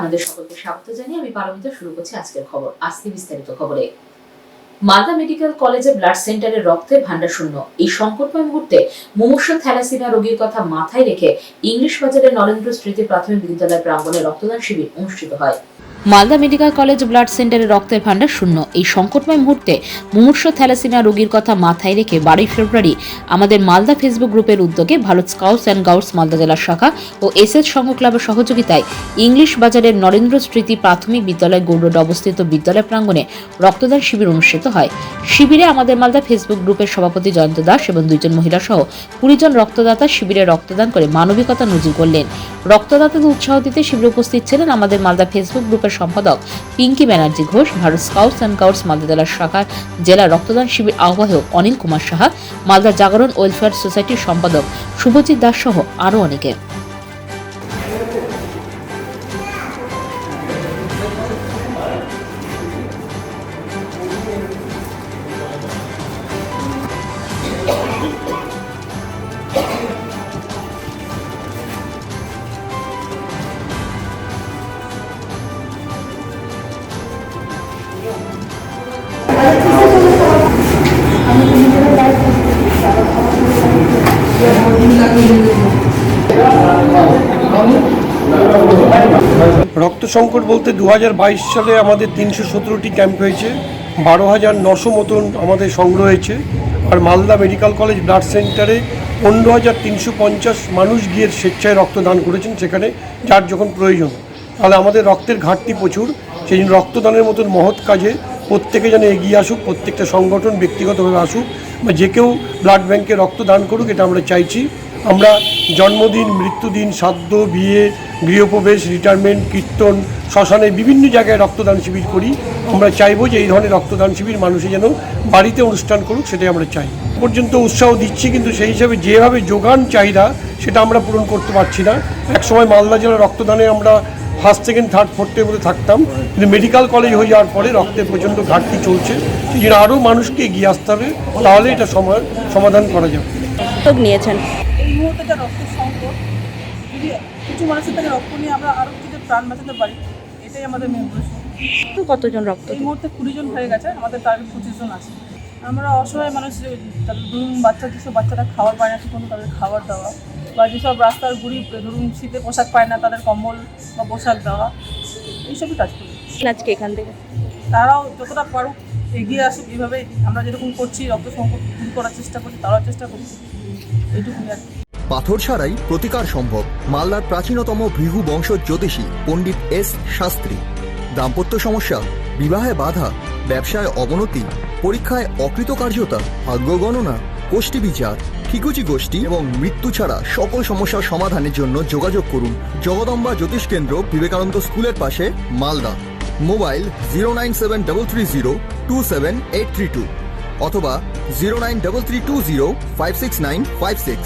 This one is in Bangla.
আপনাদের সকলকে স্বাগত জানিয়ে আমি পারমিতা শুরু করছি আজকের খবর। আজকে বিস্তারিত খবরে মালদা মেডিকেল কলেজে ব্লাড সেন্টারে রক্তের ভান্ডার শূন্য। এই সংকটময় মুহূর্তে মুমূর্ষু থ্যালাসেমিয়া রোগীর কথা মাথায় রেখে ইংলিশ বাজারের নরেন্দ্র স্মৃতি প্রাথমিক বিদ্যালয় প্রাঙ্গণে রক্তদান শিবির অনুষ্ঠিত হয়। মালদা মেডিকেল কলেজ ব্লাড সেন্টারে রক্তের ভান্ডার শূন্য। এই সংকটময় মুহূর্তে মুমূর্ষু থ্যালাসেমিয়া রোগীর কথা মাথায় রেখে 12 ফেব্রুয়ারি আমাদের মালদা ফেসবুক গ্রুপের উদ্যোগে Bharat Scouts and Guides Malda জেলার শাখা ও এসএস সংঘ ক্লাবের সহযোগিতায় ইংলিশ বাজারের নরেন্দ্র স্মৃতি প্রাথমিক বিদ্যালয় গৌড় অবস্থিত বিদ্যালয় প্রাঙ্গণে রক্তদান শিবির অনুষ্ঠিত হয়। শিবিরে আমাদের মালদা ফেসবুক গ্রুপের সভাপতি জয়ন্ত দাস এবং 2 জন মহিলা সহ 20 জন রক্তদাতা শিবিরে রক্তদান করে মানবিকতা নজির করলেন। রক্তদাতাদের উৎসাহ দিতে শিবিরে উপস্থিত ছিলেন আমাদের মালদা ফেসবুক গ্রুপের সম্পাদক Pinki Banerjee Ghosh, Bharat Scouts and Guides Malda জেলার শাখার জেলা রক্তদান শিবির আহ্বায়ক অনিল কুমার সাহা, মালদা জাগরণ ওয়েলফেয়ার সোসাইটির সম্পাদক শুভজিৎ দাস সহ আরও অনেকে। রক্ত সংকট বলতে 2022 সালে আমাদের 317টি ক্যাম্প হয়েছে, 12,900 মতন আমাদের সংগ্রহ হয়েছে। আর মালদা মেডিকেল কলেজ ব্লাড সেন্টারে 15,350 মানুষ গিয়ে স্বেচ্ছায় রক্তদান করেছেন সেখানে, যার যখন প্রয়োজন। তাহলে আমাদের রক্তের ঘাটতি প্রচুর, সেই জন্য রক্তদানের মতন মহৎ কাজে প্রত্যেকে যেন এগিয়ে আসুক, প্রত্যেকটা সংগঠন ব্যক্তিগতভাবে আসুক বা যে কেউ ব্লাড ব্যাংকে রক্তদান করুক, এটা আমরা চাইছি। আমরা জন্মদিন, মৃত্যুদিন, শ্রাদ্ধ, বিয়ে, গৃহপ্রবেশ, রিটায়ারমেন্ট, কীর্তন, শ্মশানে বিভিন্ন জায়গায় রক্তদান শিবির করি। আমরা চাইবো যে এই ধরনের রক্তদান শিবির মানুষে যেন বাড়িতে অনুষ্ঠান করুক, সেটাই আমরা চাই। পর্যন্ত উৎসাহ দিচ্ছি, কিন্তু সেই হিসাবে যেভাবে যোগান চাহিদা সেটা আমরা পূরণ করতে পারছি না। একসময় মালদা জেলার রক্তদানে আমরা ফার্স্ট, সেকেন্ড, থার্ড, ফোর্থের মধ্যে থাকতাম, কিন্তু মেডিকেল কলেজ হয়ে যাওয়ার পরে রক্তের প্রচণ্ড ঘাটতি চলছে। সেই জন্য আরও মানুষকে এগিয়ে আসতে হবে, তাহলে এটা সমাধান করা যাবে। নিয়েছেন এই মুহূর্তে যা রক্তের সংকট, যদি কিছু মানুষের থেকে রক্ত নিয়ে আমরা আরও কিছু প্রাণ বাঁচাতে পারি, এটাই আমাদের মেন উদ্দেশ্য। কতজন রক্ত? এই মুহূর্তে 20 জন হয়ে গেছে, আমাদের টার্গেট 25 জন আছে। আমরা অসহায় মানুষ, তাদের ধরুন যেসব বাচ্চারা খাবার পায় না ঠিকমতো, তাদের খাবার দেওয়া, বা যেসব রাস্তার গরিব ধরুন শীতে পোশাক পায় না, তাদের কম্বল বা পোশাক দেওয়া, এইসবই কাজ করি আজকে এখান থেকে। তারাও যতটা পারুক এগিয়ে আসুক। এইভাবে আমরা যেরকম করছি রক্ত সংকট দূর করার চেষ্টা করছি, তারাও চেষ্টা করছি, এইটুকুই আর কি। পাথর ছাড়াই প্রতিকার সম্ভব। মালদার প্রাচীনতম ভৃগু বংশ জ্যোতিষী পণ্ডিত এস শাস্ত্রী। দাম্পত্য সমস্যা, বিবাহে বাধা, ব্যবসায় অবনতি, পরীক্ষায় অকৃতকার্যতা, ভাগ্য গণনা, গোষ্ঠী বিচার, ঠিকুচি গোষ্ঠী এবং মৃত্যু ছাড়া সকল সমস্যার সমাধানের জন্য যোগাযোগ করুন জগদম্বা জ্যোতিষ কেন্দ্র, বিবেকানন্দ স্কুলের পাশে, মালদা। মোবাইল 09733027832 অথবা 09332056956।